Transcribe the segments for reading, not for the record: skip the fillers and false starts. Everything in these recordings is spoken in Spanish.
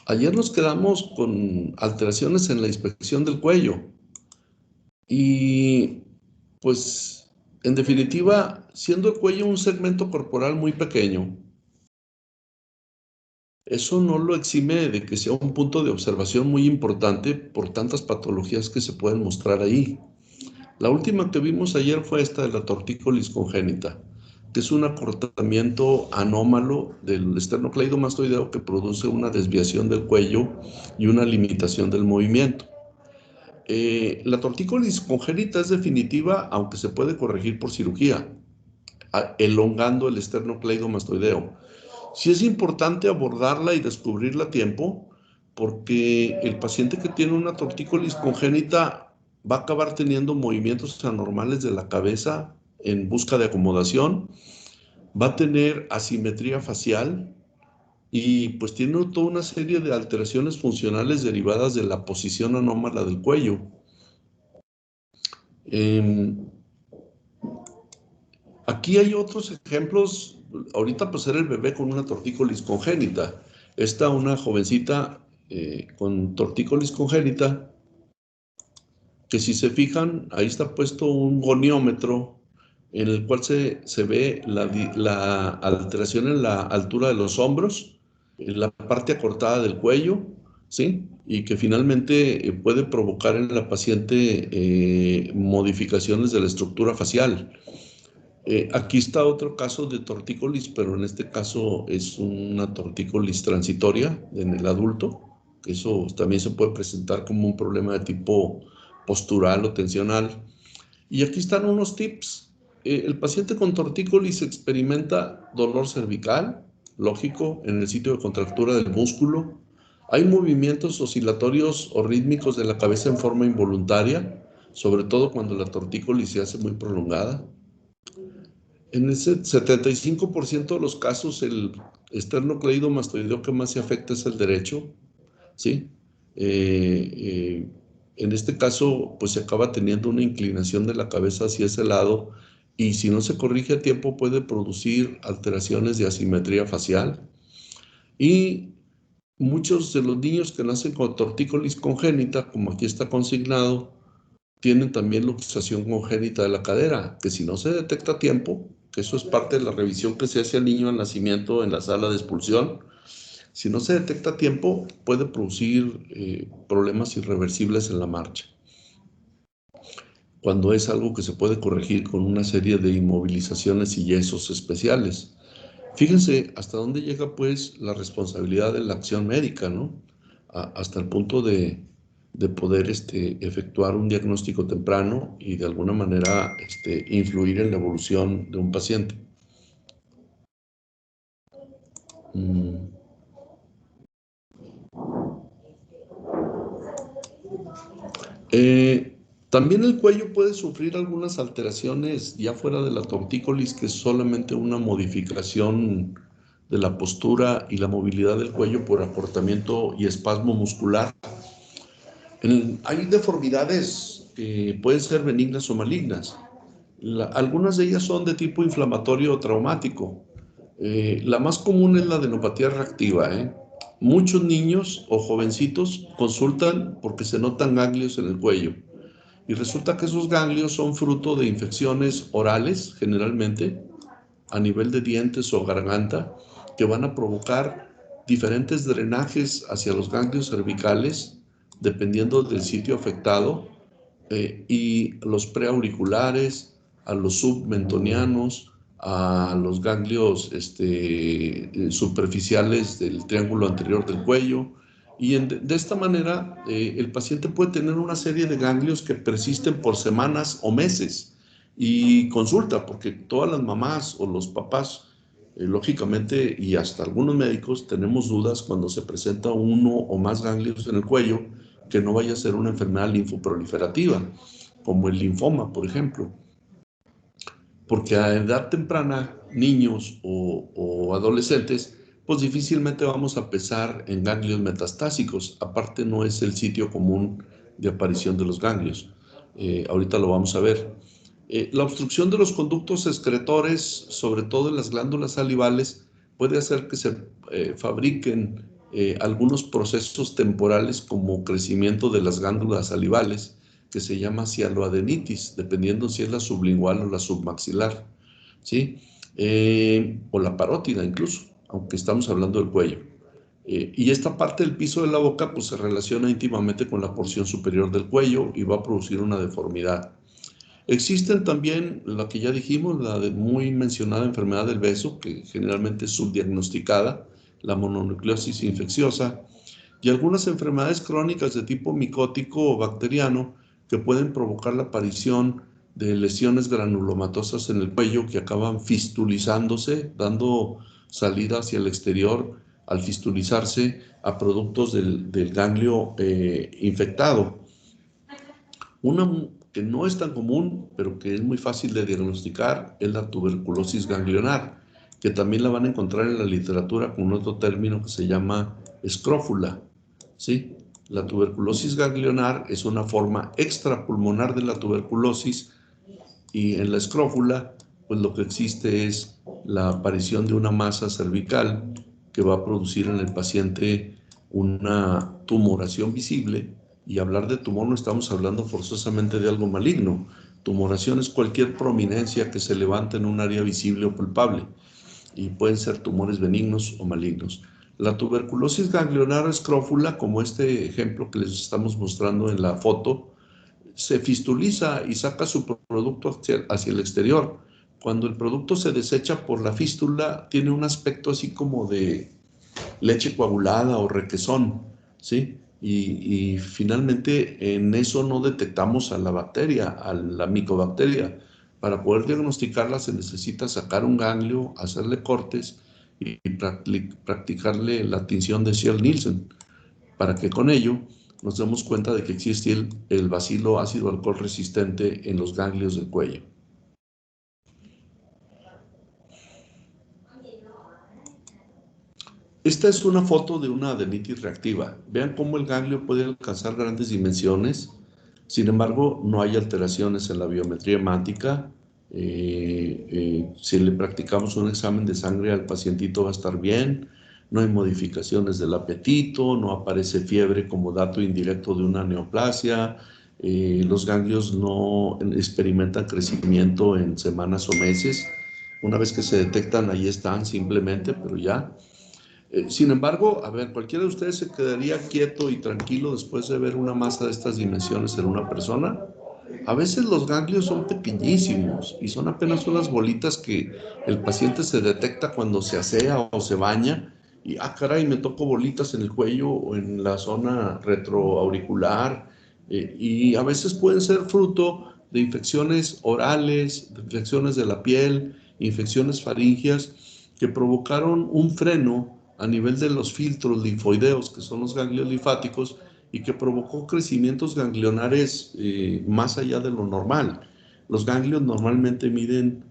Ayer nos quedamos con alteraciones en la inspección del cuello y pues en definitiva, siendo el cuello un segmento corporal muy pequeño, eso no lo exime de que sea un punto de observación muy importante por tantas patologías que se pueden mostrar ahí. La última que vimos ayer fue esta de la tortícolis congénita, que es un acortamiento anómalo del esternocleidomastoideo que produce una desviación del cuello y una limitación del movimiento. La tortícolis congénita es definitiva, aunque se puede corregir por cirugía, elongando el esternocleidomastoideo. Sí es importante abordarla y descubrirla a tiempo, porque el paciente que tiene una tortícolis congénita va a acabar teniendo movimientos anormales de la cabeza en busca de acomodación, va a tener asimetría facial y pues tiene toda una serie de alteraciones funcionales derivadas de la posición anómala del cuello. Aquí hay otros ejemplos. Ahorita pues era el bebé con una tortícolis congénita. Esta una jovencita con tortícolis congénita, que si se fijan, ahí está puesto un goniómetro en el cual se ve la alteración en la altura de los hombros, en la parte acortada del cuello, ¿sí? Y que finalmente puede provocar en la paciente modificaciones de la estructura facial. Aquí está otro caso de tortícolis, pero en este caso es una tortícolis transitoria en el adulto. Eso también se puede presentar como un problema de tipo postural o tensional. Y aquí están unos tips. El paciente con tortícolis experimenta dolor cervical, lógico, en el sitio de contractura del músculo. Hay movimientos oscilatorios o rítmicos de la cabeza en forma involuntaria, sobre todo cuando la tortícolis se hace muy prolongada. En ese 75% de los casos, el esternocleidomastoideo que más se afecta es el derecho, ¿sí? En este caso, pues se acaba teniendo una inclinación de la cabeza hacia ese lado y si no se corrige a tiempo puede producir alteraciones de asimetría facial. Y muchos de los niños que nacen con tortícolis congénita, como aquí está consignado, tienen también luxación congénita de la cadera, que si no se detecta a tiempo, que eso es parte de la revisión que se hace al niño al nacimiento en la sala de expulsión, si no se detecta a tiempo puede producir problemas irreversibles en la marcha, cuando es algo que se puede corregir con una serie de inmovilizaciones y yesos especiales. Fíjense hasta dónde llega pues la responsabilidad de la acción médica, ¿no? Hasta el punto de poder efectuar un diagnóstico temprano y de alguna manera influir en la evolución de un paciente. Mm. También el cuello puede sufrir algunas alteraciones ya fuera de la tortícolis, que es solamente una modificación de la postura y la movilidad del cuello por acortamiento y espasmo muscular. Hay deformidades que pueden ser benignas o malignas. Algunas de ellas son de tipo inflamatorio o traumático. La más común es la adenopatía reactiva. Muchos niños o jovencitos consultan porque se notan ganglios en el cuello. Y resulta que esos ganglios son fruto de infecciones orales, generalmente, a nivel de dientes o garganta, que van a provocar diferentes drenajes hacia los ganglios cervicales, dependiendo del sitio afectado, y los preauriculares, a los submentonianos, a los ganglios superficiales del triángulo anterior del cuello. Y de esta manera, el paciente puede tener una serie de ganglios que persisten por semanas o meses. Y consulta, porque todas las mamás o los papás, lógicamente, y hasta algunos médicos, tenemos dudas cuando se presenta uno o más ganglios en el cuello, que no vaya a ser una enfermedad linfoproliferativa, como el linfoma, por ejemplo. Porque a edad temprana, niños o adolescentes, pues difícilmente vamos a pensar en ganglios metastásicos. Aparte, no es el sitio común de aparición de los ganglios. Ahorita lo vamos a ver. La obstrucción de los conductos excretores, sobre todo en las glándulas salivales, puede hacer que se fabriquen algunos procesos temporales como crecimiento de las glándulas salivales, que se llama cialoadenitis, dependiendo si es la sublingual o la submaxilar, ¿sí? O la parótida incluso, aunque estamos hablando del cuello. Y esta parte del piso de la boca pues se relaciona íntimamente con la porción superior del cuello y va a producir una deformidad. Existen también, la que ya dijimos, la muy mencionada enfermedad del beso, que generalmente es subdiagnosticada, la mononucleosis infecciosa, y algunas enfermedades crónicas de tipo micótico o bacteriano que pueden provocar la aparición de lesiones granulomatosas en el cuello que acaban fistulizándose, dando salida hacia el exterior al fistulizarse a productos del ganglio infectado. Una que no es tan común, pero que es muy fácil de diagnosticar, es la tuberculosis ganglionar, que también la van a encontrar en la literatura con otro término que se llama escrófula, ¿sí? La tuberculosis ganglionar es una forma extrapulmonar de la tuberculosis y en la escrófula, pues lo que existe es la aparición de una masa cervical que va a producir en el paciente una tumoración visible. Y hablar de tumor no estamos hablando forzosamente de algo maligno. Tumoración es cualquier prominencia que se levanta en un área visible o palpable y pueden ser tumores benignos o malignos. La tuberculosis ganglionar escrófula, como este ejemplo que les estamos mostrando en la foto, se fistuliza y saca su producto hacia el exterior. Cuando el producto se desecha por la fístula, tiene un aspecto así como de leche coagulada o requesón, ¿sí? Y finalmente en eso no detectamos a la bacteria, a la micobacteria. Para poder diagnosticarla se necesita sacar un ganglio, hacerle cortes y practicarle la tinción de Zell-Nielsen, para que con ello nos demos cuenta de que existe el bacilo ácido alcohol resistente en los ganglios del cuello. Esta es una foto de una adenitis reactiva. Vean cómo el ganglio puede alcanzar grandes dimensiones. Sin embargo, no hay alteraciones en la biometría hemática. Si le practicamos un examen de sangre al pacientito va a estar bien. No hay modificaciones del apetito, no aparece fiebre como dato indirecto de una neoplasia. Los ganglios no experimentan crecimiento en semanas o meses. Una vez que se detectan, ahí están simplemente, pero ya. Sin embargo, a ver, cualquiera de ustedes se quedaría quieto y tranquilo después de ver una masa de estas dimensiones en una persona. A veces los ganglios son pequeñísimos y son apenas unas bolitas que el paciente se detecta cuando se asea o se baña y, ah, caray, me toco bolitas en el cuello o en la zona retroauricular, y a veces pueden ser fruto de infecciones orales, de infecciones de la piel, infecciones faringias que provocaron un freno a nivel de los filtros linfoideos, que son los ganglios linfáticos, y que provocó crecimientos ganglionares más allá de lo normal. Los ganglios normalmente miden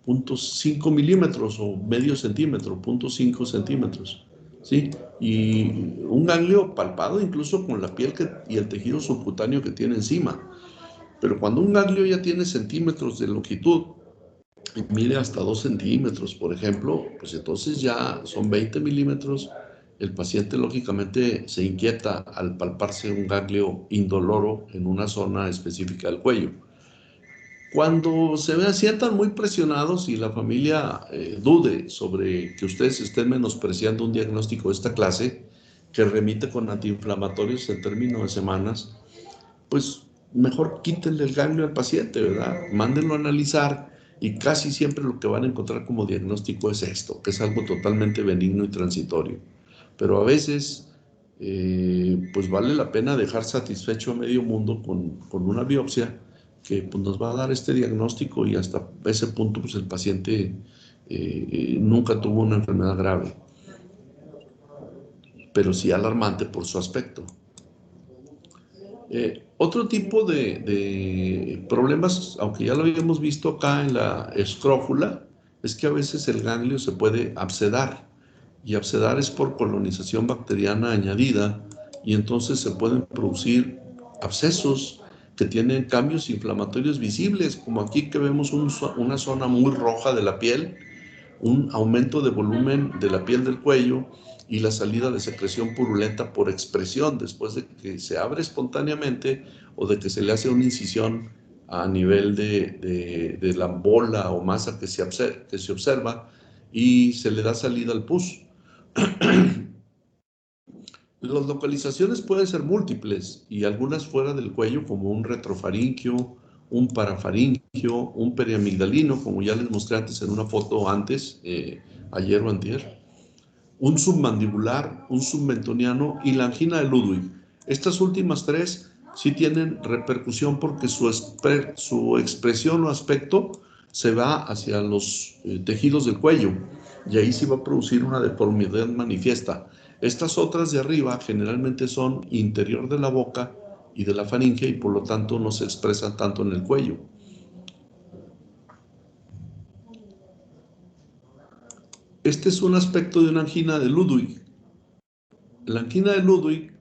0.5 milímetros o medio centímetro, 0.5 centímetros, ¿sí? Y un ganglio palpado incluso con la piel y el tejido subcutáneo que tiene encima. Pero cuando un ganglio ya tiene centímetros de longitud, y mide hasta 2 centímetros, por ejemplo, pues entonces ya son 20 milímetros. El paciente lógicamente se inquieta al palparse un ganglio indoloro en una zona específica del cuello. Cuando se sientan muy presionados y la familia dude sobre que ustedes estén menospreciando un diagnóstico de esta clase, que remite con antiinflamatorios en términos de semanas, pues mejor quítenle el ganglio al paciente, ¿verdad? Mándenlo a analizar y casi siempre lo que van a encontrar como diagnóstico es esto, que es algo totalmente benigno y transitorio. Pero a veces, pues vale la pena dejar satisfecho a medio mundo con una biopsia que pues, nos va a dar este diagnóstico y hasta ese punto pues el paciente nunca tuvo una enfermedad grave, pero sí alarmante por su aspecto. Otro tipo de problemas, aunque ya lo habíamos visto acá en la escrófula, es que a veces el ganglio se puede abscedar, y abscedar es por colonización bacteriana añadida, y entonces se pueden producir abscesos que tienen cambios inflamatorios visibles, como aquí que vemos una zona muy roja de la piel, un aumento de volumen de la piel del cuello y la salida de secreción purulenta por expresión después de que se abre espontáneamente o de que se le hace una incisión a nivel de la bola o masa que se observa y se le da salida al pus. Las localizaciones pueden ser múltiples y algunas fuera del cuello, como un retrofaringio, un parafaringio, un periamigdalino, como ya les mostré antes en una foto antes, ayer o antier, un submandibular, un submentoniano y la angina de Ludwig. Estas últimas tres sí tienen repercusión porque su expresión o aspecto se va hacia los tejidos del cuello y ahí sí va a producir una deformidad manifiesta. Estas otras de arriba generalmente son interior de la boca y de la faringe y por lo tanto no se expresan tanto en el cuello. Este es un aspecto de una angina de Ludwig. La angina de Ludwig,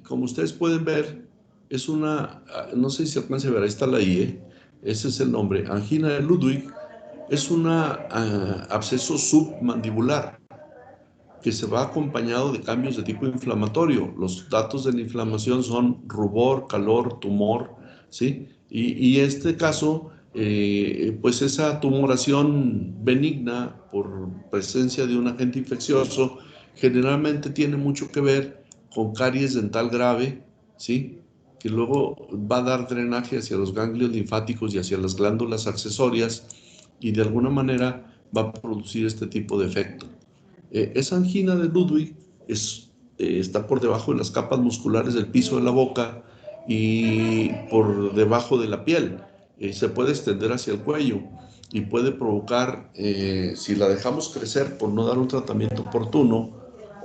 como ustedes pueden ver, es una, no sé si se alcanza a ver, ahí está la I, ese es el nombre, angina de Ludwig, es un absceso submandibular que se va acompañado de cambios de tipo inflamatorio. Los datos de la inflamación son rubor, calor, tumor, ¿sí? Y en este caso, pues esa tumoración benigna por presencia de un agente infeccioso generalmente tiene mucho que ver con caries dental grave, ¿sí? Que luego va a dar drenaje hacia los ganglios linfáticos y hacia las glándulas accesorias y de alguna manera va a producir este tipo de efecto. Esa angina de Ludwig está por debajo de las capas musculares del piso de la boca y por debajo de la piel. Se puede extender hacia el cuello y puede provocar, si la dejamos crecer por no dar un tratamiento oportuno,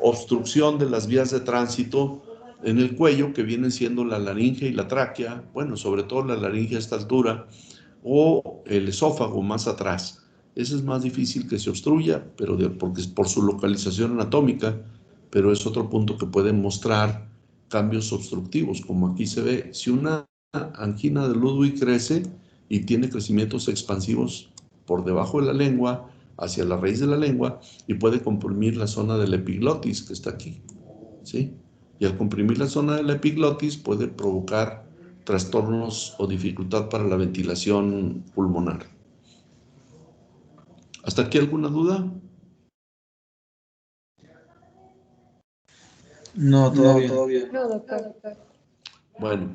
obstrucción de las vías de tránsito en el cuello, que vienen siendo la laringe y la tráquea, bueno, sobre todo la laringe a esta altura, o el esófago más atrás. Ese es más difícil que se obstruya, pero porque es por su localización anatómica, pero es otro punto que puede mostrar cambios obstructivos, como aquí se ve. Si una angina de Ludwig crece y tiene crecimientos expansivos por debajo de la lengua, hacia la raíz de la lengua, y puede comprimir la zona de la epiglotis, que está aquí, ¿sí? Y al comprimir la zona de la epiglotis puede provocar trastornos o dificultad para la ventilación pulmonar. ¿Hasta aquí alguna duda? No, todavía. No, doctor. Bueno,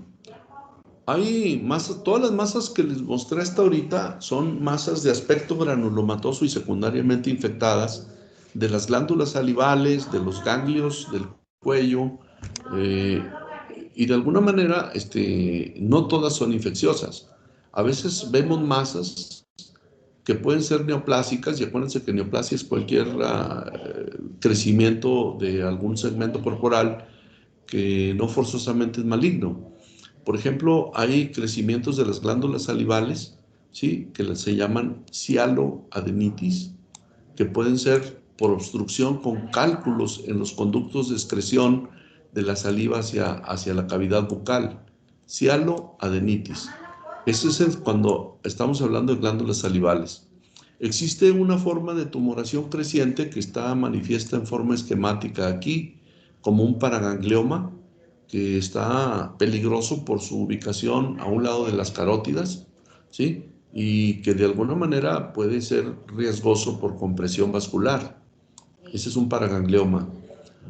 hay masas, todas las masas que les mostré hasta ahorita son masas de aspecto granulomatoso y secundariamente infectadas de las glándulas salivales, de los ganglios del cuello, y de alguna manera no todas son infecciosas. A veces vemos masas que pueden ser neoplásicas, y acuérdense que neoplasia es cualquier crecimiento de algún segmento corporal que no forzosamente es maligno. Por ejemplo, hay crecimientos de las glándulas salivales, ¿sí? Que se llaman cialoadenitis, que pueden ser por obstrucción con cálculos en los conductos de excreción de la saliva hacia la cavidad bucal. Cialoadenitis. Ese es cuando estamos hablando de glándulas salivales. Existe una forma de tumoración creciente que está manifiesta en forma esquemática aquí, como un paraganglioma, que está peligroso por su ubicación a un lado de las carótidas, ¿sí? Y que de alguna manera puede ser riesgoso por compresión vascular. Ese es un paraganglioma.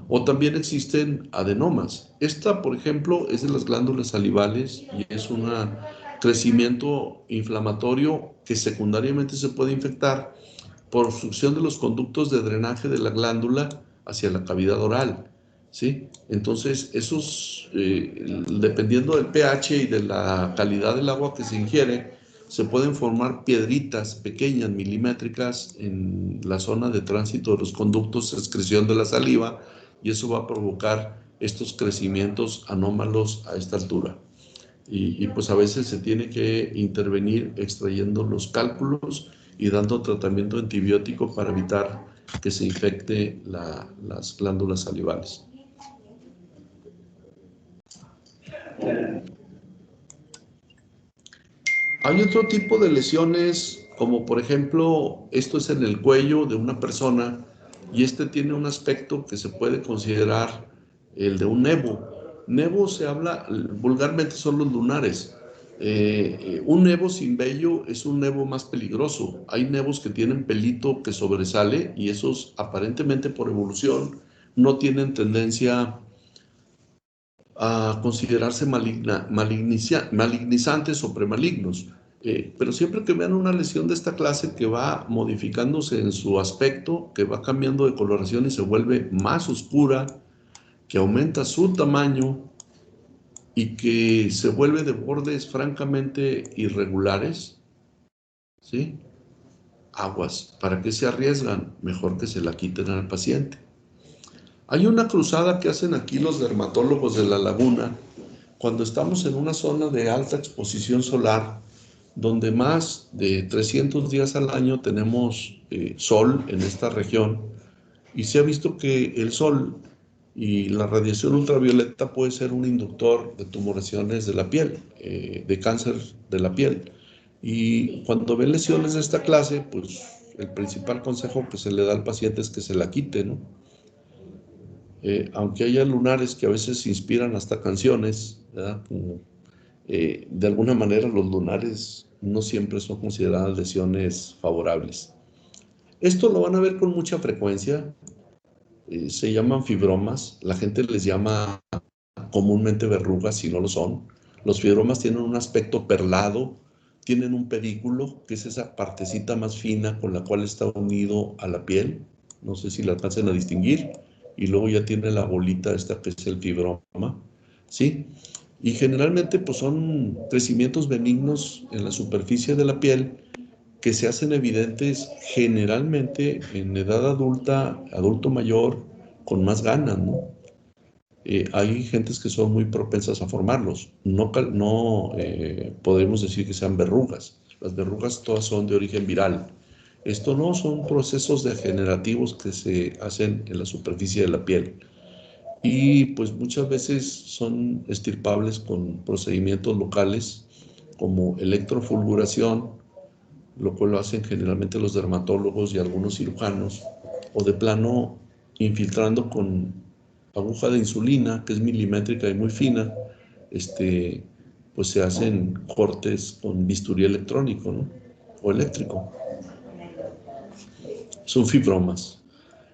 O también existen adenomas. Esta, por ejemplo, es de las glándulas salivales y es un crecimiento inflamatorio que secundariamente se puede infectar por obstrucción de los conductos de drenaje de la glándula hacia la cavidad oral, ¿sí? Entonces, esos, dependiendo del pH y de la calidad del agua que se ingiere, se pueden formar piedritas pequeñas, milimétricas, en la zona de tránsito de los conductos de excreción de la saliva, y eso va a provocar estos crecimientos anómalos a esta altura. Y pues a veces se tiene que intervenir extrayendo los cálculos y dando tratamiento antibiótico para evitar que se infecte las glándulas salivales. Hay otro tipo de lesiones como por ejemplo, esto es en el cuello de una persona y este tiene un aspecto que se puede considerar el de un nevo. Nevo se habla, vulgarmente son los lunares. Un nevo sin vello es un nevo más peligroso. Hay nevos que tienen pelito que sobresale y esos aparentemente por evolución no tienen tendencia a considerarse malignizantes o premalignos. Pero siempre que vean una lesión de esta clase que va modificándose en su aspecto, que va cambiando de coloración y se vuelve más oscura, que aumenta su tamaño y que se vuelve de bordes francamente irregulares, ¿sí? Aguas, ¿para qué se arriesgan? Mejor que se la quiten al paciente. Hay una cruzada que hacen aquí los dermatólogos de la laguna cuando estamos en una zona de alta exposición solar, donde más de 300 días al año tenemos sol en esta región, y se ha visto que el sol y la radiación ultravioleta puede ser un inductor de tumoraciones de la piel, de cáncer de la piel. Y cuando ven lesiones de esta clase, pues el principal consejo que se le da al paciente es que se la quite, ¿no? Aunque haya lunares que a veces inspiran hasta canciones, ¿verdad? Como, de alguna manera los lunares no siempre son consideradas lesiones favorables. Esto lo van a ver con mucha frecuencia, se llaman fibromas, la gente les llama comúnmente verrugas si no lo son. Los fibromas tienen un aspecto perlado, tienen un pedículo, que es esa partecita más fina con la cual está unido a la piel, no sé si la alcancen a distinguir, y luego ya tiene la bolita esta que es el fibroma, ¿sí? Y generalmente pues son crecimientos benignos en la superficie de la piel que se hacen evidentes generalmente en edad adulta, adulto mayor, con más ganas, ¿no? Hay gentes que son muy propensas a formarlos. No podemos decir que sean verrugas. Las verrugas todas son de origen viral. Esto no son procesos degenerativos que se hacen en la superficie de la piel. Y pues muchas veces son extirpables con procedimientos locales como electrofulguración, lo cual lo hacen generalmente los dermatólogos y algunos cirujanos, o de plano infiltrando con aguja de insulina, que es milimétrica y muy fina, pues se hacen cortes con bisturí electrónico, ¿no? O eléctrico. Son fibromas.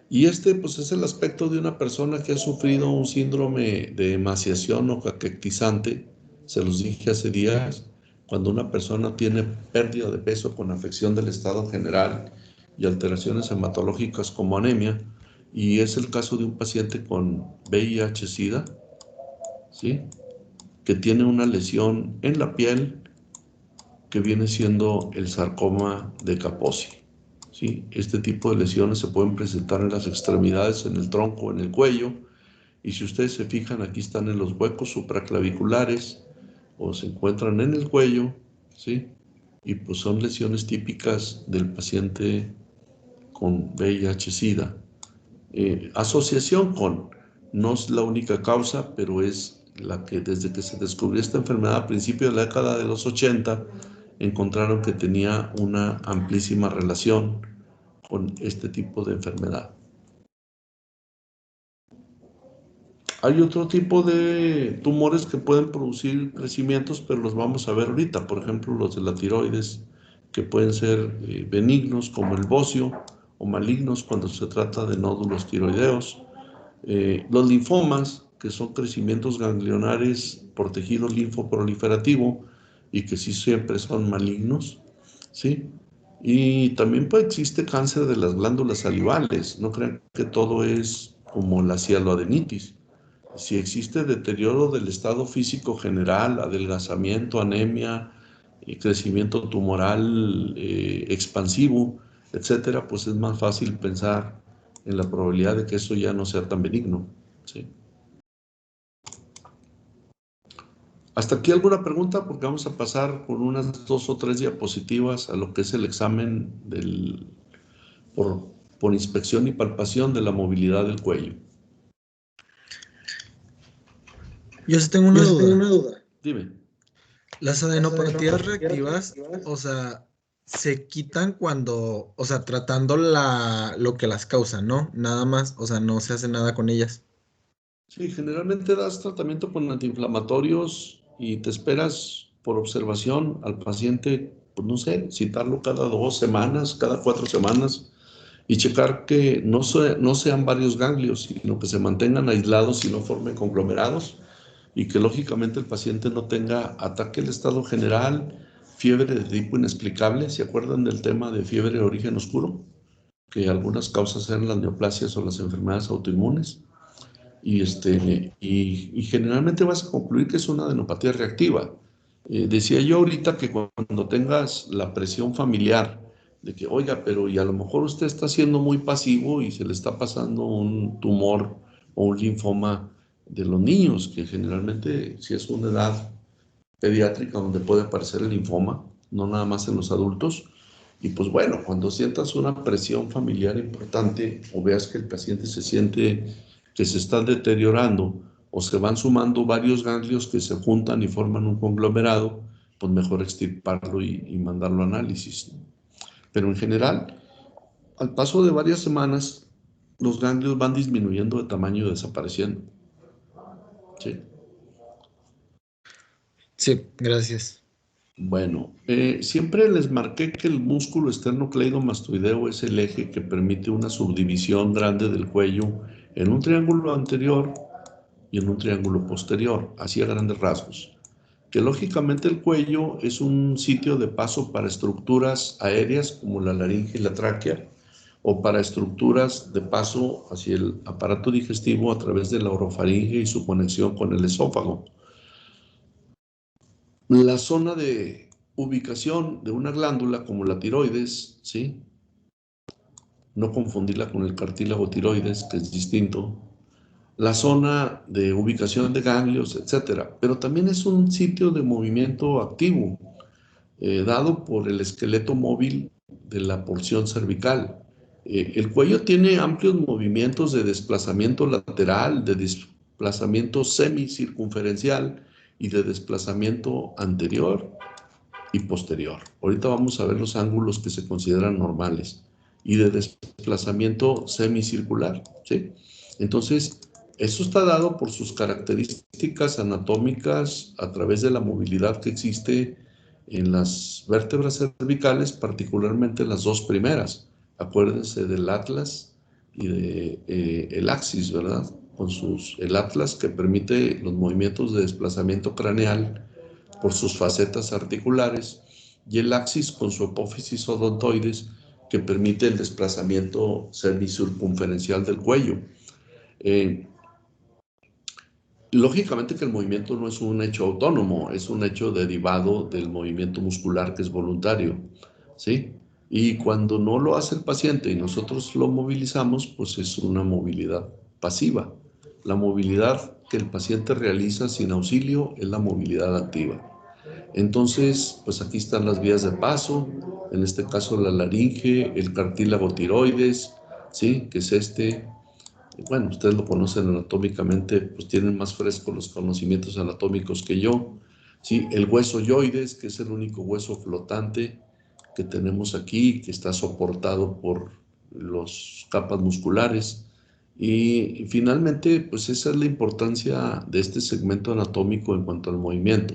Y pues es el aspecto de una persona que ha sufrido un síndrome de emaciación o caquectizante. Se los dije hace días, cuando una persona tiene pérdida de peso con afección del estado general y alteraciones hematológicas como anemia, y es el caso de un paciente con VIH-Sida, ¿sí? Que tiene una lesión en la piel que viene siendo el sarcoma de Kaposi. ¿Sí? Este tipo de lesiones se pueden presentar en las extremidades, en el tronco, en el cuello, y si ustedes se fijan, aquí están en los huecos supraclaviculares o se encuentran en el cuello, ¿sí? Y pues son lesiones típicas del paciente con VIH-Sida. Asociación con, no es la única causa, pero es la que desde que se descubrió esta enfermedad a principios de la década de los 80, encontraron que tenía una amplísima relación con este tipo de enfermedad. Hay otro tipo de tumores que pueden producir crecimientos, pero los vamos a ver ahorita. Por ejemplo, los de la tiroides, que pueden ser benignos como el bocio o malignos cuando se trata de nódulos tiroideos. Los linfomas, que son crecimientos ganglionares por tejido linfoproliferativo y que sí siempre son malignos, ¿sí? Y también pues, existe cáncer de las glándulas salivales. No crean que todo es como la cialoadenitis. Si existe deterioro del estado físico general, adelgazamiento, anemia, crecimiento tumoral expansivo, etcétera, pues es más fácil pensar en la probabilidad de que eso ya no sea tan benigno, ¿sí? Hasta aquí alguna pregunta, porque vamos a pasar por unas 2 o 3 diapositivas a lo que es el examen por, por inspección y palpación de la movilidad del cuello. Yo sí tengo una duda. Dime. Las adenopatías reactivas, o sea, se quitan cuando, o sea, tratando lo que las causa, ¿no? Nada más, o sea, no se hace nada con ellas. Sí, generalmente das tratamiento con antiinflamatorios y te esperas por observación al paciente, pues no sé, citarlo cada 2 semanas, cada 4 semanas y checar que no sean varios ganglios, sino que se mantengan aislados y no formen conglomerados y que lógicamente el paciente no tenga ataque del estado general, fiebre de tipo inexplicable. ¿Se acuerdan del tema de fiebre de origen oscuro? Que algunas causas eran las neoplasias o las enfermedades autoinmunes. Y generalmente vas a concluir que es una adenopatía reactiva. Decía yo ahorita que cuando tengas la presión familiar de que, oiga, pero y a lo mejor usted está siendo muy pasivo y se le está pasando un tumor o un linfoma de los niños, que generalmente si es una edad pediátrica donde puede aparecer el linfoma, no nada más en los adultos. Y pues bueno, cuando sientas una presión familiar importante o veas que el paciente se siente que se está deteriorando o se van sumando varios ganglios que se juntan y forman un conglomerado, pues mejor extirparlo y mandarlo a análisis. Pero en general, al paso de varias semanas, los ganglios van disminuyendo de tamaño y desapareciendo. ¿Sí? Sí, gracias. Bueno, siempre les marqué que el músculo esternocleidomastoideo es el eje que permite una subdivisión grande del cuello en un triángulo anterior y en un triángulo posterior, así a grandes rasgos. Que lógicamente el cuello es un sitio de paso para estructuras aéreas como la laringe y la tráquea, o para estructuras de paso hacia el aparato digestivo a través de la orofaringe y su conexión con el esófago. La zona de ubicación de una glándula como la tiroides, ¿sí? No confundirla con el cartílago tiroides, que es distinto. La zona de ubicación de ganglios, etcétera. Pero también es un sitio de movimiento activo, dado por el esqueleto móvil de la porción cervical. El cuello tiene amplios movimientos de desplazamiento lateral, de desplazamiento semicircunferencial y de desplazamiento anterior y posterior. Ahorita vamos a ver los ángulos que se consideran normales y de desplazamiento semicircular, ¿sí? Entonces, eso está dado por sus características anatómicas a través de la movilidad que existe en las vértebras cervicales, particularmente las dos primeras. Acuérdense del atlas y del axis, ¿verdad? El atlas que permite los movimientos de desplazamiento craneal por sus facetas articulares y el axis con su apófisis odontoides que permite el desplazamiento semicircunferencial del cuello. Eh, Lógicamente que el movimiento no es un hecho autónomo, es un hecho derivado del movimiento muscular que es voluntario, ¿sí? Y cuando no lo hace el paciente y nosotros lo movilizamos, pues es una movilidad pasiva. La movilidad que el paciente realiza sin auxilio es la movilidad activa. Entonces, pues aquí están las vías de paso, en este caso la laringe, el cartílago tiroides, ¿sí? Que es bueno, ustedes lo conocen anatómicamente, pues tienen más frescos los conocimientos anatómicos que yo, ¿sí? El hueso yoides, que es el único hueso flotante que tenemos aquí, que está soportado por las capas musculares. Y finalmente, pues esa es la importancia de este segmento anatómico en cuanto al movimiento.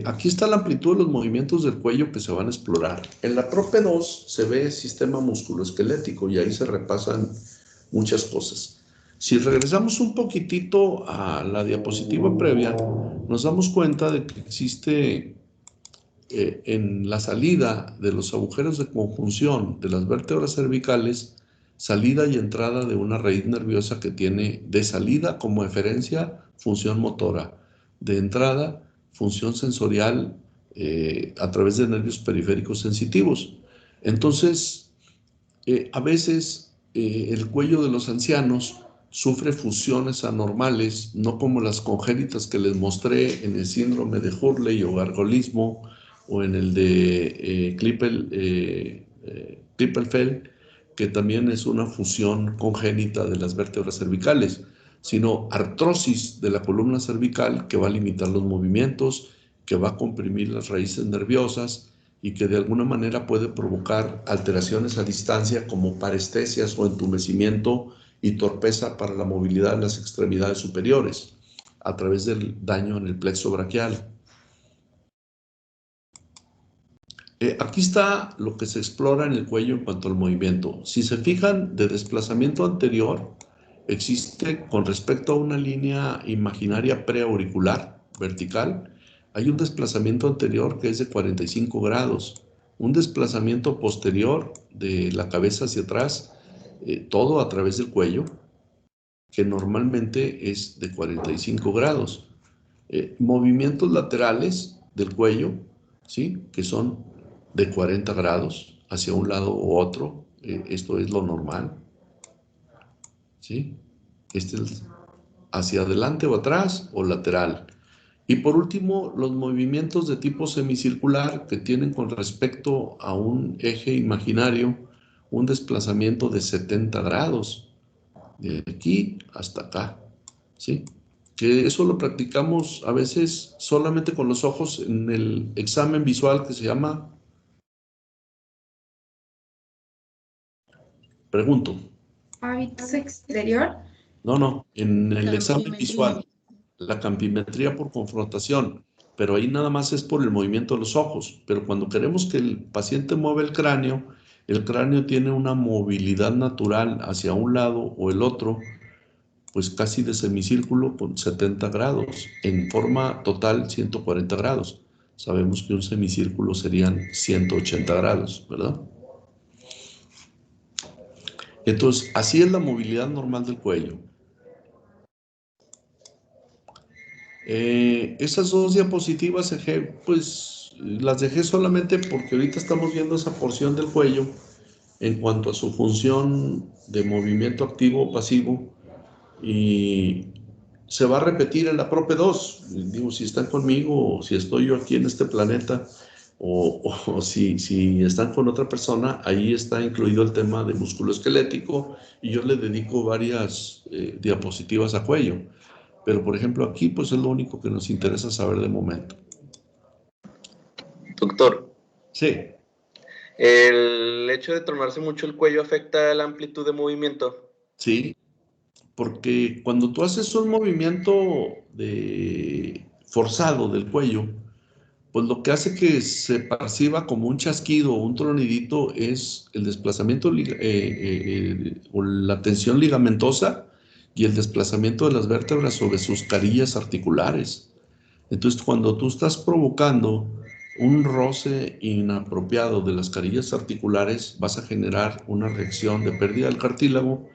Aquí está la amplitud de los movimientos del cuello que se van a explorar. En la TROPE2 se ve el sistema musculoesquelético y ahí se repasan muchas cosas. Si regresamos un poquitito a la diapositiva previa, nos damos cuenta de que existe en la salida de los agujeros de conjunción de las vértebras cervicales, salida y entrada de una raíz nerviosa que tiene de salida como eferencia función motora, de entrada función sensorial a través de nervios periféricos sensitivos. Entonces, a veces el cuello de los ancianos sufre fusiones anormales, no como las congénitas que les mostré en el síndrome de Hurley o gargolismo o en el de Klippelfeld, que también es una fusión congénita de las vértebras cervicales, sino artrosis de la columna cervical que va a limitar los movimientos, que va a comprimir las raíces nerviosas y que de alguna manera puede provocar alteraciones a distancia como parestesias o entumecimiento y torpeza para la movilidad de las extremidades superiores a través del daño en el plexo braquial. Aquí está lo que se explora en el cuello en cuanto al movimiento. Si se fijan, de desplazamiento anterior existe con respecto a una línea imaginaria preauricular vertical, hay un desplazamiento anterior que es de 45 grados, un desplazamiento posterior de la cabeza hacia atrás, todo a través del cuello, que normalmente es de 45 grados. Movimientos laterales del cuello, ¿sí? Que son de 40 grados hacia un lado u otro. Esto es lo normal, ¿sí? Este es hacia adelante o atrás o lateral. Y por último, los movimientos de tipo semicircular que tienen con respecto a un eje imaginario un desplazamiento de 70 grados, de aquí hasta acá, ¿sí? Que eso lo practicamos a veces solamente con los ojos en el examen visual que se llama, pregunto, Hábitos exterior. no, en el examen Campimetría. visual, la campimetría por confrontación, pero ahí nada más es por el movimiento de los ojos, pero cuando queremos que el paciente mueva el cráneo tiene una movilidad natural hacia un lado o el otro, pues casi de semicírculo con 70 grados, en forma total 140 grados. Sabemos que un semicírculo serían 180 grados, ¿verdad? Entonces, así es la movilidad normal del cuello. Esas dos diapositivas, pues las dejé solamente porque ahorita estamos viendo esa porción del cuello en cuanto a su función de movimiento activo o pasivo, y se va a repetir en la Prope 2. Digo, si están conmigo o si estoy yo aquí en este planeta o si están con otra persona, ahí está incluido el tema de músculo esquelético y yo le dedico varias diapositivas a cuello. Pero, por ejemplo, aquí pues es lo único que nos interesa saber de momento. Doctor, Sí. ¿el hecho de tronarse mucho el cuello afecta la amplitud de movimiento? Sí, porque cuando tú haces un movimiento forzado del cuello, pues lo que hace que se perciba como un chasquido o un tronidito es el desplazamiento o la tensión ligamentosa y el desplazamiento de las vértebras sobre sus carillas articulares. Entonces, cuando tú estás provocando un roce inapropiado de las carillas articulares, vas a generar una reacción de pérdida del cartílago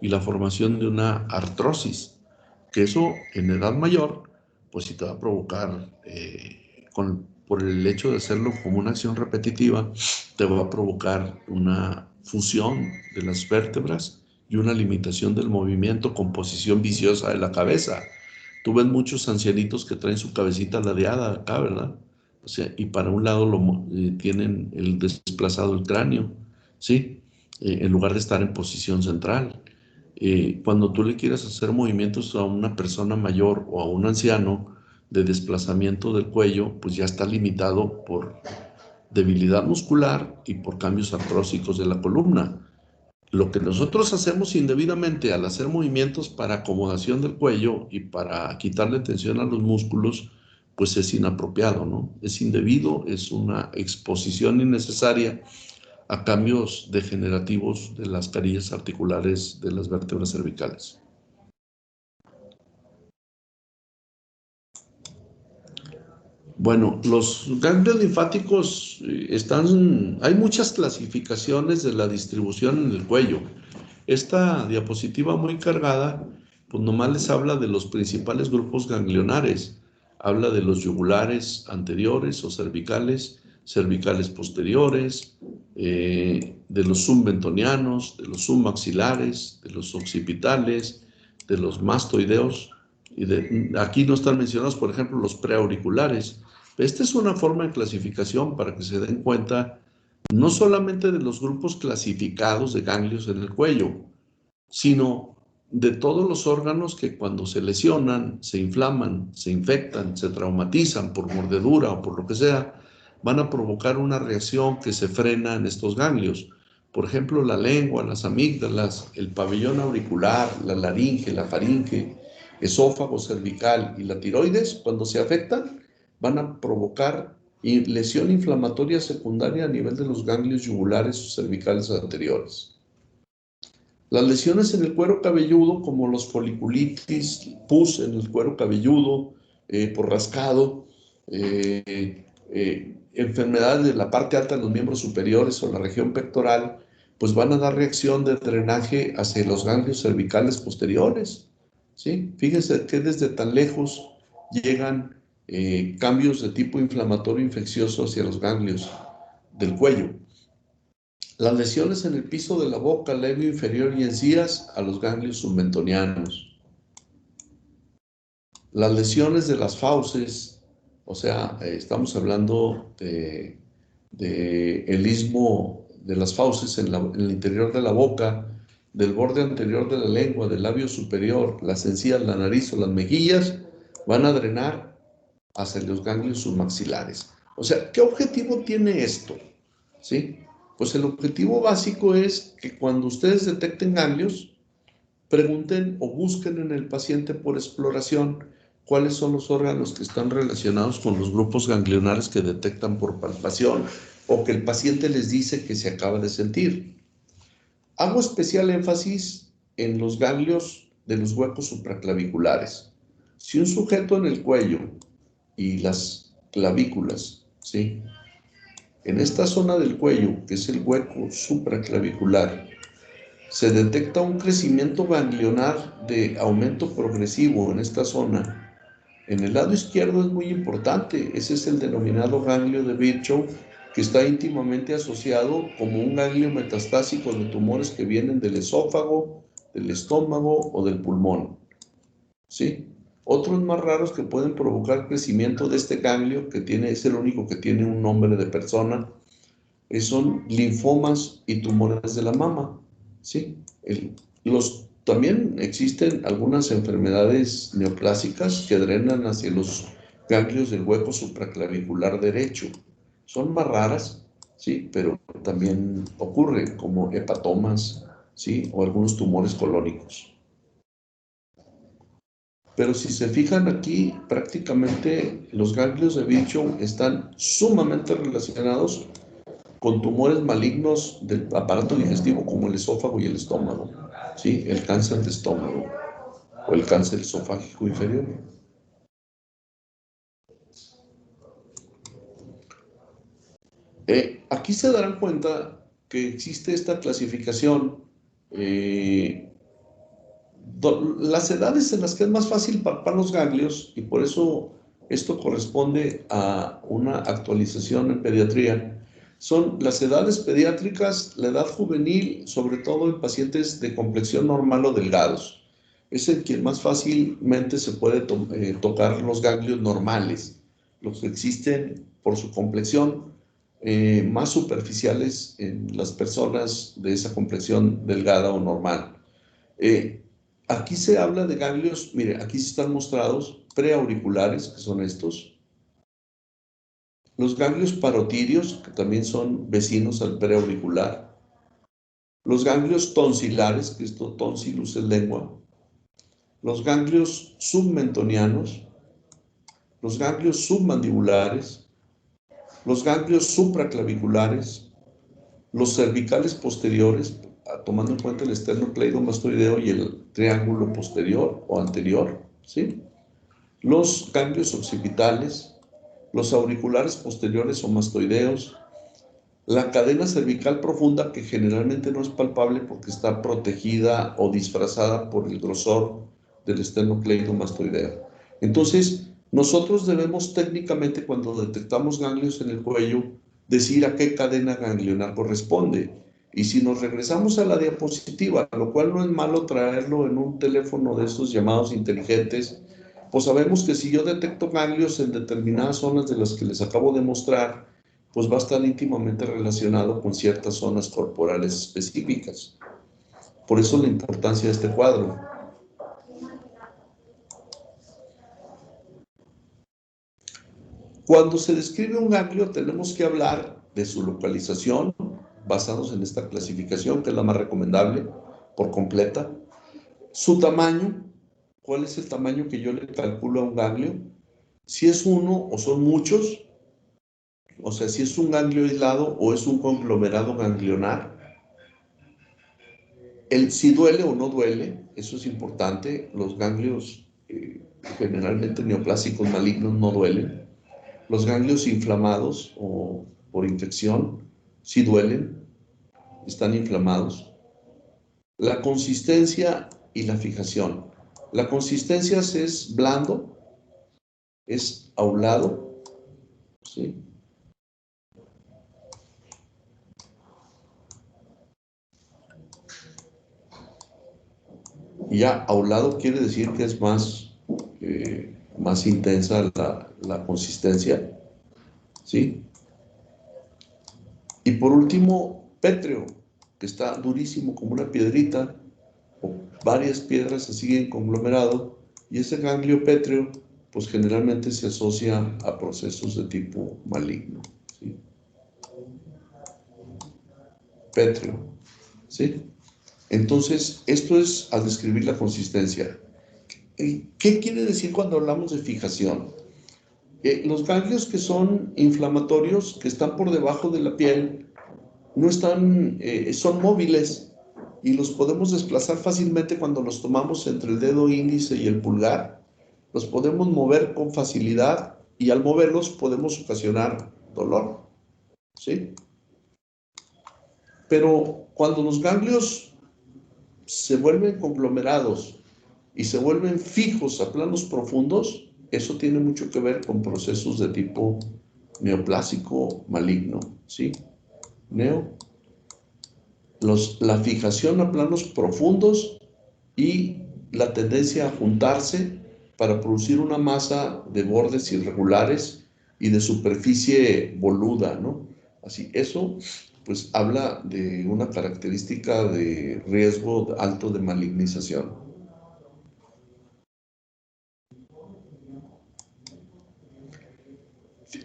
y la formación de una artrosis, que eso en edad mayor, pues sí te va a provocar, por el hecho de hacerlo como una acción repetitiva, te va a provocar una fusión de las vértebras y una limitación del movimiento con posición viciosa de la cabeza. Tú ves muchos ancianitos que traen su cabecita ladeada acá, ¿verdad? O sea, y para un lado tienen el desplazado el cráneo, ¿sí? En lugar de estar en posición central. Cuando tú le quieres hacer movimientos a una persona mayor o a un anciano de desplazamiento del cuello, pues ya está limitado por debilidad muscular y por cambios artrósicos de la columna. Lo que nosotros hacemos indebidamente al hacer movimientos para acomodación del cuello y para quitarle tensión a los músculos, pues es inapropiado, ¿no? Es indebido, es una exposición innecesaria a cambios degenerativos de las carillas articulares de las vértebras cervicales. Bueno, los ganglios linfáticos hay muchas clasificaciones de la distribución en el cuello. Esta diapositiva muy cargada, pues nomás les habla de los principales grupos ganglionares. Habla de los yugulares anteriores o cervicales, cervicales posteriores, de los submentonianos, de los submaxilares, de los occipitales, de los mastoideos. Aquí no están mencionados, por ejemplo, los preauriculares. Esta es una forma de clasificación para que se den cuenta no solamente de los grupos clasificados de ganglios en el cuello, sino de todos los órganos que cuando se lesionan, se inflaman, se infectan, se traumatizan por mordedura o por lo que sea, van a provocar una reacción que se frena en estos ganglios. Por ejemplo, la lengua, las amígdalas, el pabellón auricular, la laringe, la faringe, esófago cervical y la tiroides, cuando se afectan, van a provocar lesión inflamatoria secundaria a nivel de los ganglios yugulares o cervicales anteriores. Las lesiones en el cuero cabelludo, como los foliculitis, pus en el cuero cabelludo, por rascado, enfermedades de la parte alta de los miembros superiores o la región pectoral, pues van a dar reacción de drenaje hacia los ganglios cervicales posteriores, ¿sí? Fíjense que desde tan lejos llegan cambios de tipo inflamatorio infeccioso hacia los ganglios del cuello. Las lesiones en el piso de la boca, labio inferior y encías a los ganglios submentonianos. Las lesiones de las fauces, o sea, estamos hablando de el istmo de las fauces en el interior de la boca, del borde anterior de la lengua, del labio superior, las encías, la nariz o las mejillas, van a drenar hacia los ganglios submaxilares. O sea, ¿qué objetivo tiene esto? ¿Sí? Pues el objetivo básico es que cuando ustedes detecten ganglios, pregunten o busquen en el paciente por exploración cuáles son los órganos que están relacionados con los grupos ganglionares que detectan por palpación o que el paciente les dice que se acaba de sentir. Hago especial énfasis en los ganglios de los huecos supraclaviculares. Si un sujeto en el cuello y las clavículas, ¿sí?, en esta zona del cuello, que es el hueco supraclavicular, se detecta un crecimiento ganglionar de aumento progresivo en esta zona. En el lado izquierdo es muy importante, ese es el denominado ganglio de Virchow, que está íntimamente asociado como un ganglio metastásico de tumores que vienen del esófago, del estómago o del pulmón, ¿sí? Otros más raros que pueden provocar crecimiento de este ganglio, que es el único que tiene un nombre de persona, son linfomas y tumores de la mama, ¿sí? También existen algunas enfermedades neoplásicas que drenan hacia los ganglios del hueco supraclavicular derecho. Son más raras, ¿sí?, pero también ocurren, como hepatomas, ¿sí?, o algunos tumores colónicos. Pero si se fijan aquí, prácticamente los ganglios de Virchow están sumamente relacionados con tumores malignos del aparato digestivo como el esófago y el estómago, ¿sí?, el cáncer de estómago o el cáncer esofágico inferior. Aquí se darán cuenta que existe esta clasificación, las edades en las que es más fácil palpar los ganglios, y por eso esto corresponde a una actualización en pediatría, son las edades pediátricas, la edad juvenil, sobre todo en pacientes de complexión normal o delgados. Es en quien más fácilmente se puede tocar los ganglios normales, los que existen por su complexión, más superficiales en las personas de esa complexión delgada o normal. Aquí se habla de ganglios, mire, aquí están mostrados preauriculares, que son estos. Los ganglios parotídeos, que también son vecinos al preauricular. Los ganglios tonsilares, que esto tonsilus es lengua. Los ganglios submentonianos. Los ganglios submandibulares. Los ganglios supraclaviculares. Los cervicales posteriores, tomando en cuenta el esternocleidomastoideo y el triángulo posterior o anterior, ¿sí? Los ganglios occipitales, los auriculares posteriores o mastoideos, la cadena cervical profunda, que generalmente no es palpable porque está protegida o disfrazada por el grosor del esternocleidomastoideo. Entonces, nosotros debemos técnicamente, cuando detectamos ganglios en el cuello, decir a qué cadena ganglionar corresponde. Y si nos regresamos a la diapositiva, lo cual no es malo traerlo en un teléfono de estos llamados inteligentes, pues sabemos que si yo detecto ganglios en determinadas zonas de las que les acabo de mostrar, pues va a estar íntimamente relacionado con ciertas zonas corporales específicas. Por eso la importancia de este cuadro. Cuando se describe un ganglio tenemos que hablar de su localización, basados en esta clasificación, que es la más recomendable por completa. Su tamaño, ¿cuál es el tamaño que yo le calculo a un ganglio? Si es uno o son muchos, o sea, si es un ganglio aislado o es un conglomerado ganglionar. Si duele o no duele, eso es importante. Los ganglios generalmente neoplásicos malignos no duelen. Los ganglios inflamados o por infección sí duelen, están inflamados. La consistencia y la fijación. La consistencia es blando, es aulado, ¿sí? Y ya aulado quiere decir que es más intensa la consistencia, ¿sí? Y por último, pétreo, que está durísimo como una piedrita, o varias piedras así en conglomerado, y ese ganglio pétreo, pues generalmente se asocia a procesos de tipo maligno, ¿sí? Pétreo, ¿sí? Entonces, esto es al describir la consistencia. ¿Qué quiere decir cuando hablamos de fijación? Los ganglios que son inflamatorios, que están por debajo de la piel, no están, son móviles y los podemos desplazar fácilmente cuando los tomamos entre el dedo índice y el pulgar. Los podemos mover con facilidad y al moverlos podemos ocasionar dolor, ¿sí? Pero cuando los ganglios se vuelven conglomerados y se vuelven fijos a planos profundos, eso tiene mucho que ver con procesos de tipo neoplásico maligno, ¿sí? La fijación a planos profundos y la tendencia a juntarse para producir una masa de bordes irregulares y de superficie boluda, ¿no? Así, eso pues habla de una característica de riesgo alto de malignización.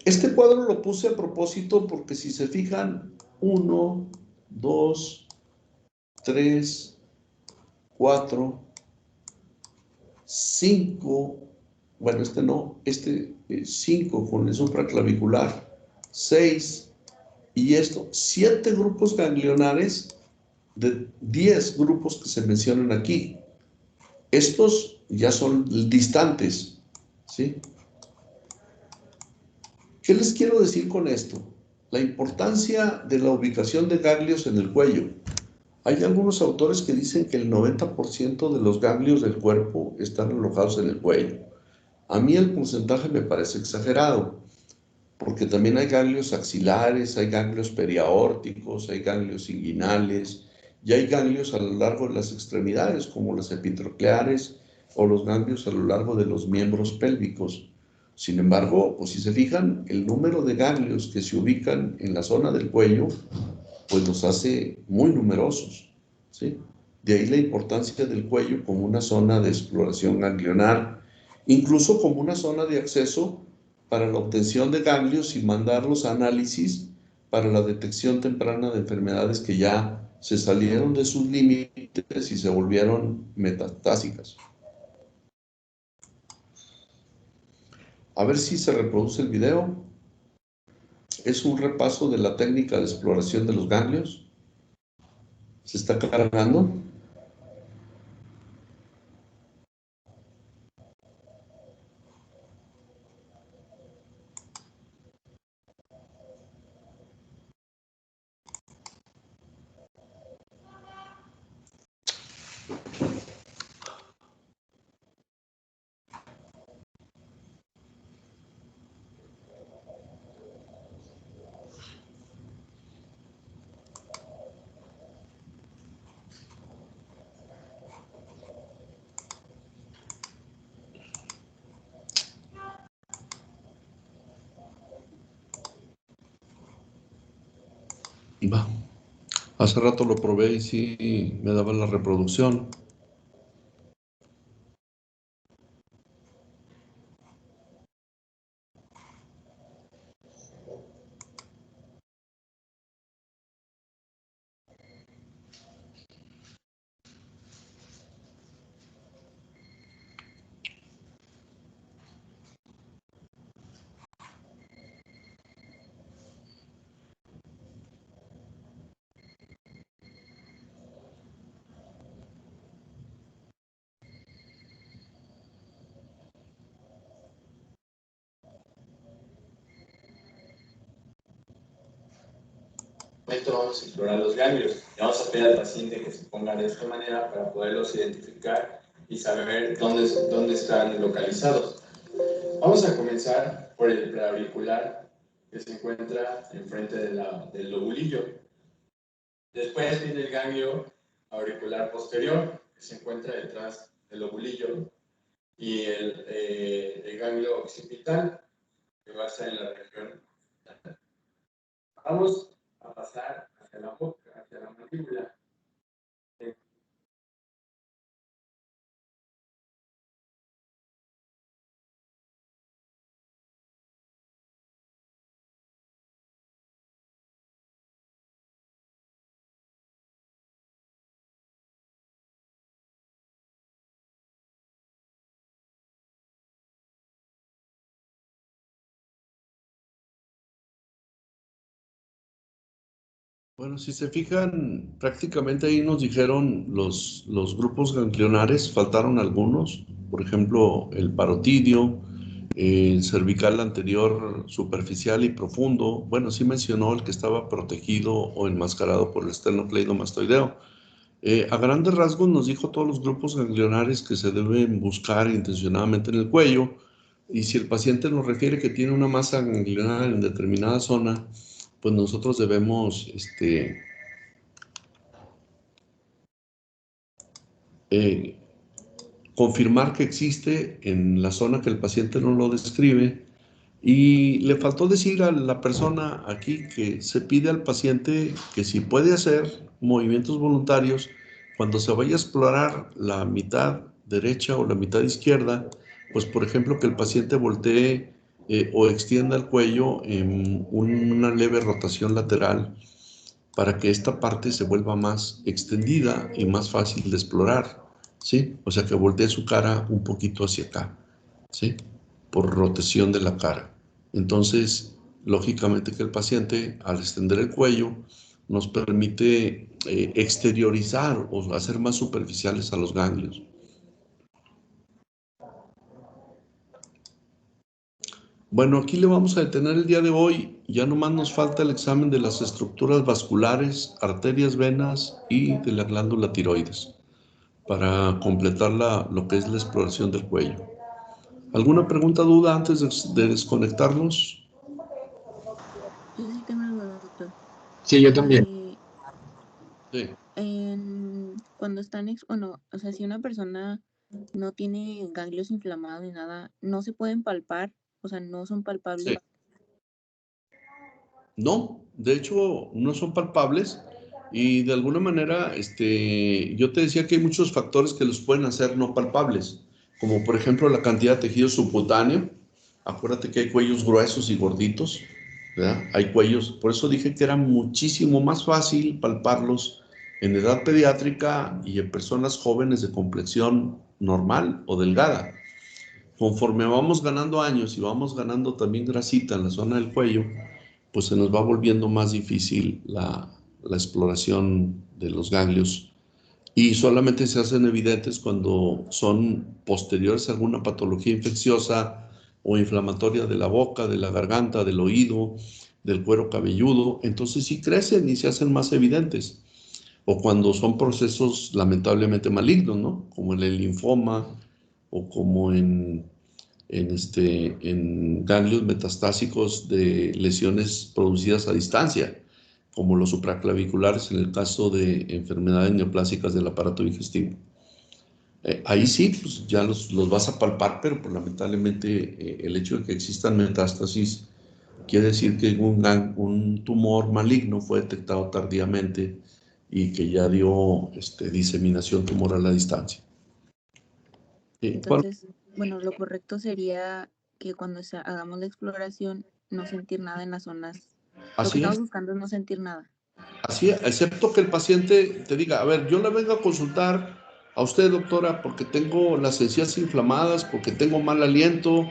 Este cuadro lo puse a propósito porque si se fijan, 1, 2, 3, 4, 5, bueno, este no, 5 con el supraclavicular, 6, y esto, 7 grupos ganglionares de 10 grupos que se mencionan aquí. Estos ya son distantes, ¿sí? ¿Qué les quiero decir con esto? La importancia de la ubicación de ganglios en el cuello. Hay algunos autores que dicen que el 90% de los ganglios del cuerpo están alojados en el cuello. A mí el porcentaje me parece exagerado, porque también hay ganglios axilares, hay ganglios periaórticos, hay ganglios inguinales, y hay ganglios a lo largo de las extremidades, como las epitrocleares o los ganglios a lo largo de los miembros pélvicos. Sin embargo, pues si se fijan, el número de ganglios que se ubican en la zona del cuello, pues los hace muy numerosos, ¿sí? De ahí la importancia del cuello como una zona de exploración ganglionar, incluso como una zona de acceso para la obtención de ganglios y mandarlos a análisis para la detección temprana de enfermedades que ya se salieron de sus límites y se volvieron metastásicas. A ver si se reproduce el video. Es un repaso de la técnica de exploración de los ganglios. ¿Se está cargando? Va. Hace rato lo probé y sí me daba la reproducción. momento vamos a explorar los ganglios. Le vamos a pedir al paciente que se ponga de esta manera para poderlos identificar y saber dónde están localizados. Vamos a comenzar por el preauricular que se encuentra enfrente del lobulillo. Después viene el ganglio auricular posterior que se encuentra detrás del lobulillo y el ganglio occipital que va a estar en la región. Vamos a pasar hacia la boca, hacia la mandíbula. Bueno, si se fijan, prácticamente ahí nos dijeron los grupos ganglionares, faltaron algunos, por ejemplo, el parotidio, el cervical anterior superficial y profundo. Bueno, sí mencionó el que estaba protegido o enmascarado por el esternocleidomastoideo. A grandes rasgos nos dijo todos los grupos ganglionares que se deben buscar intencionadamente en el cuello, y si el paciente nos refiere que tiene una masa ganglionar en determinada zona, pues nosotros debemos confirmar que existe en la zona que el paciente no lo describe. Y le faltó decir a la persona aquí que se pide al paciente que si puede hacer movimientos voluntarios, cuando se vaya a explorar la mitad derecha o la mitad izquierda, pues por ejemplo que el paciente voltee o extienda el cuello en una leve rotación lateral para que esta parte se vuelva más extendida y más fácil de explorar, ¿sí? O sea, que voltee su cara un poquito hacia acá, ¿sí? Por rotación de la cara. Entonces, lógicamente que el paciente, al extender el cuello, nos permite exteriorizar o hacer más superficiales a los ganglios. Bueno, aquí le vamos a detener el día de hoy. Ya nomás nos falta el examen de las estructuras vasculares, arterias, venas y de la glándula tiroides para completar lo que es la exploración del cuello. ¿Alguna pregunta, duda antes de desconectarnos? Yo sí tengo algo, doctor. Sí, yo también. Sí. Cuando están, bueno, o sea, si una persona no tiene ganglios inflamados ni nada, no se pueden palpar, o sea, no son palpables. Sí. No, de hecho no son palpables y de alguna manera yo te decía que hay muchos factores que los pueden hacer no palpables, como por ejemplo la cantidad de tejido subcutáneo. Acuérdate que hay cuellos gruesos y gorditos, ¿verdad? Hay cuellos, por eso dije que era muchísimo más fácil palparlos en edad pediátrica y en personas jóvenes de complexión normal o delgada. Conforme vamos ganando años y vamos ganando también grasita en la zona del cuello, pues se nos va volviendo más difícil la exploración de los ganglios y solamente se hacen evidentes cuando son posteriores a alguna patología infecciosa o inflamatoria de la boca, de la garganta, del oído, del cuero cabelludo. Entonces sí crecen y se hacen más evidentes. O cuando son procesos lamentablemente malignos, ¿no? Como en el linfoma o como en ganglios metastásicos de lesiones producidas a distancia, como los supraclaviculares en el caso de enfermedades neoplásicas del aparato digestivo. Ahí sí, pues ya los vas a palpar, pero pues, lamentablemente el hecho de que existan metástasis quiere decir que un tumor maligno fue detectado tardíamente y que ya dio diseminación tumoral a distancia. Entonces, bueno, lo correcto sería que cuando hagamos la exploración no sentir nada en las zonas. Lo que estamos buscando es no sentir nada. Así, excepto que el paciente te diga, a ver, yo le vengo a consultar a usted, doctora, porque tengo las encías inflamadas, porque tengo mal aliento,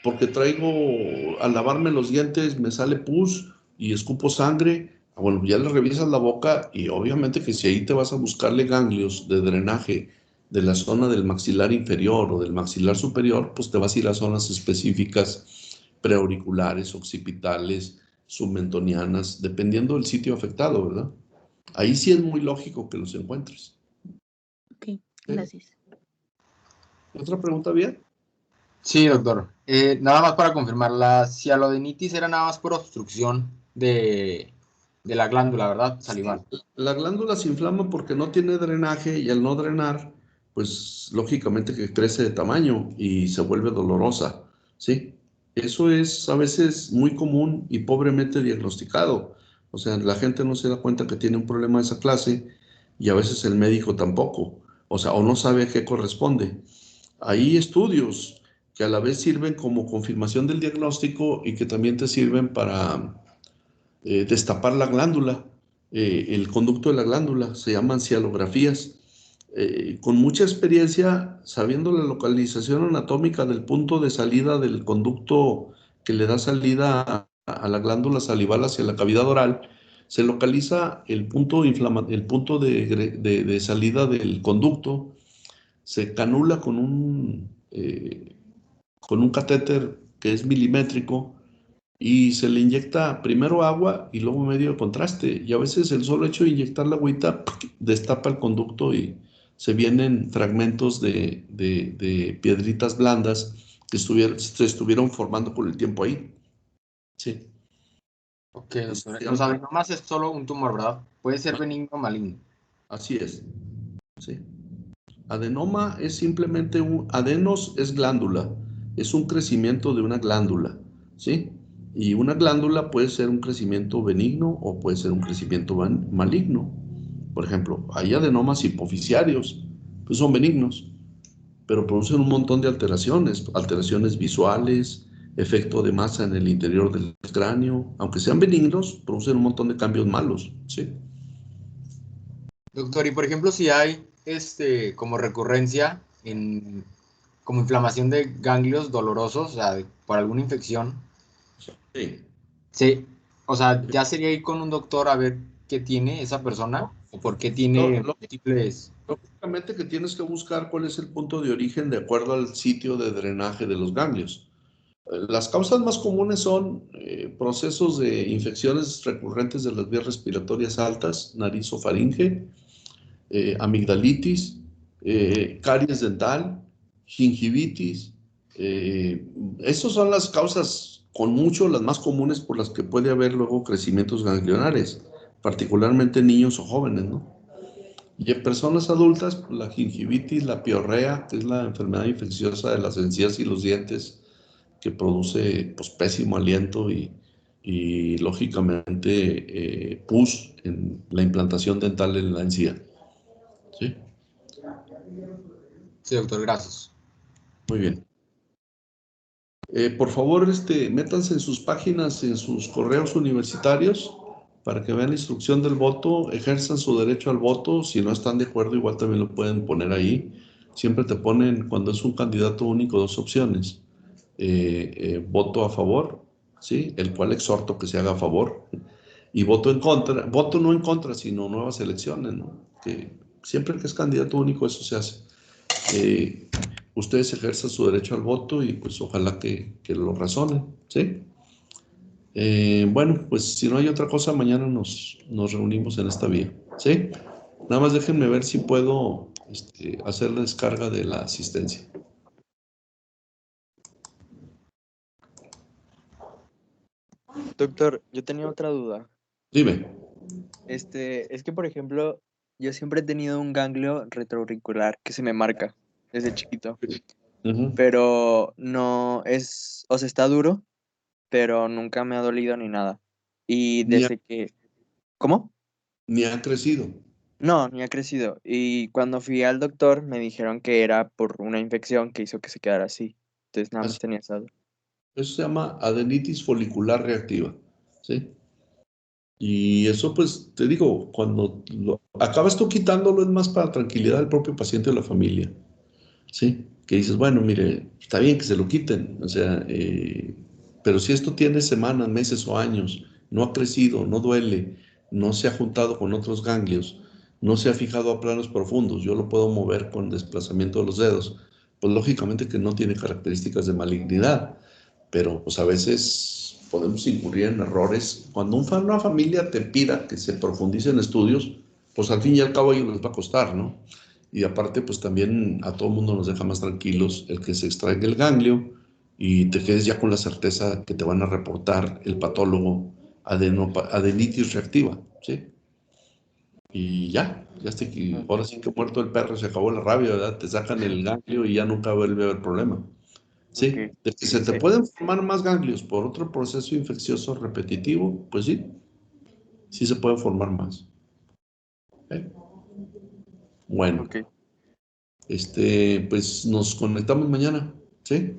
porque traigo, al lavarme los dientes me sale pus y escupo sangre. Bueno, ya le revisas la boca y obviamente que si ahí te vas a buscarle ganglios de drenaje de la zona del maxilar inferior o del maxilar superior, pues te vas a ir a zonas específicas preauriculares, occipitales, submentonianas, dependiendo del sitio afectado, ¿verdad? Ahí sí es muy lógico que los encuentres. Ok, gracias. ¿Otra pregunta, bien? Sí, doctor. Nada más para confirmar, la cialodenitis era nada más por obstrucción de la glándula, ¿verdad? Salival. La glándula se inflama porque no tiene drenaje y al no drenar, pues lógicamente que crece de tamaño y se vuelve dolorosa, ¿sí? Eso es a veces muy común y pobremente diagnosticado. O sea, la gente no se da cuenta que tiene un problema de esa clase y a veces el médico tampoco. O sea, o no sabe a qué corresponde. Hay estudios que a la vez sirven como confirmación del diagnóstico y que también te sirven para destapar la glándula, el conducto de la glándula, se llaman cialografías. Con mucha experiencia, sabiendo la localización anatómica del punto de salida del conducto que le da salida a la glándula salival hacia la cavidad oral, se localiza el punto, el punto de salida del conducto, se canula con un catéter que es milimétrico y se le inyecta primero agua y luego medio de contraste. Y a veces el solo hecho de inyectar la agüita destapa el conducto y se vienen fragmentos de piedritas blandas que se estuvieron formando por el tiempo ahí. Sí. Ok, doctor. Los adenomas es solo un tumor, ¿verdad? Puede ser benigno o maligno. Así es. Sí. Adenoma es simplemente adenos es glándula, es un crecimiento de una glándula, ¿sí? Y una glándula puede ser un crecimiento benigno o puede ser un crecimiento maligno. Por ejemplo, hay adenomas hipoficiarios, pues son benignos, pero producen un montón de alteraciones, alteraciones visuales, efecto de masa en el interior del cráneo, aunque sean benignos, producen un montón de cambios malos, ¿sí? Doctor, y por ejemplo, si hay como recurrencia como inflamación de ganglios dolorosos, o sea, por alguna infección, Sí. sí, o sea, ya sería ir con un doctor a ver qué tiene esa persona o por qué tiene múltiples. Lógicamente que tienes que buscar cuál es el punto de origen de acuerdo al sitio de drenaje de los ganglios. Las causas más comunes son procesos de infecciones recurrentes de las vías respiratorias altas, nariz o faringe, amigdalitis, caries dental, gingivitis. Esas son las causas con mucho las más comunes por las que puede haber luego crecimientos ganglionares, particularmente en niños o jóvenes, ¿no? Y en personas adultas, pues, la gingivitis, la piorrea, que es la enfermedad infecciosa de las encías y los dientes, que produce pues, pésimo aliento y lógicamente pus en la implantación dental en la encía. ¿Sí? Sí, doctor, gracias. Muy bien. Por favor, métanse en sus páginas, en sus correos universitarios, para que vean la instrucción del voto, ejerzan su derecho al voto. Si no están de acuerdo, igual también lo pueden poner ahí. Siempre te ponen, cuando es un candidato único, dos opciones. Voto a favor, ¿sí? El cual exhorto que se haga a favor. Y voto en contra, voto no en contra, sino nuevas elecciones, ¿no? Que siempre que es candidato único, eso se hace. Ustedes ejerzan su derecho al voto y pues ojalá que lo razonen, ¿sí? Bueno, pues si no hay otra cosa, mañana nos reunimos en esta vía, ¿sí? Nada más déjenme ver si puedo hacer la descarga de la asistencia. Doctor, yo tenía otra duda. Dime. Es que, por ejemplo, yo siempre he tenido un ganglio retroauricular que se me marca desde chiquito, Ujú. pero no es, o sea, está duro, pero nunca me ha dolido ni nada. Y Ni ha, desde que, ¿cómo? ni ha crecido. No, ni ha crecido. Y cuando fui al doctor me dijeron que era por una infección que hizo que se quedara así. Entonces nada más Así- tenía esa duda. Eso se llama adenitis folicular reactiva, ¿sí? Y eso, pues, te digo, cuando acabas tú quitándolo es más para tranquilidad del propio paciente o la familia, ¿sí? Que dices, bueno, mire, está bien que se lo quiten, o sea, pero si esto tiene semanas, meses o años, no ha crecido, no duele, no se ha juntado con otros ganglios, no se ha fijado a planos profundos, yo lo puedo mover con desplazamiento de los dedos, pues lógicamente que no tiene características de malignidad, pero pues a veces podemos incurrir en errores. Cuando una familia te pida que se profundice en estudios, pues al fin y al cabo a ellos les va a costar, ¿no? Y aparte, pues también a todo el mundo nos deja más tranquilos el que se extraiga el ganglio y te quedes ya con la certeza que te van a reportar el patólogo adenitis reactiva, ¿sí? Y ya está aquí. Ahora sí que muerto el perro, se acabó la rabia, ¿verdad? Te sacan el ganglio y ya nunca vuelve a haber problema. Sí, Ok. de que se te Sí. pueden formar más ganglios por otro proceso infeccioso repetitivo, pues sí, sí se pueden formar más. ¿Eh? Bueno, Ok. pues nos conectamos mañana, ¿sí?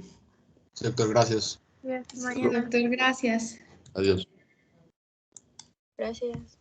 Sí, doctor, gracias. Doctor, gracias. Adiós. Gracias.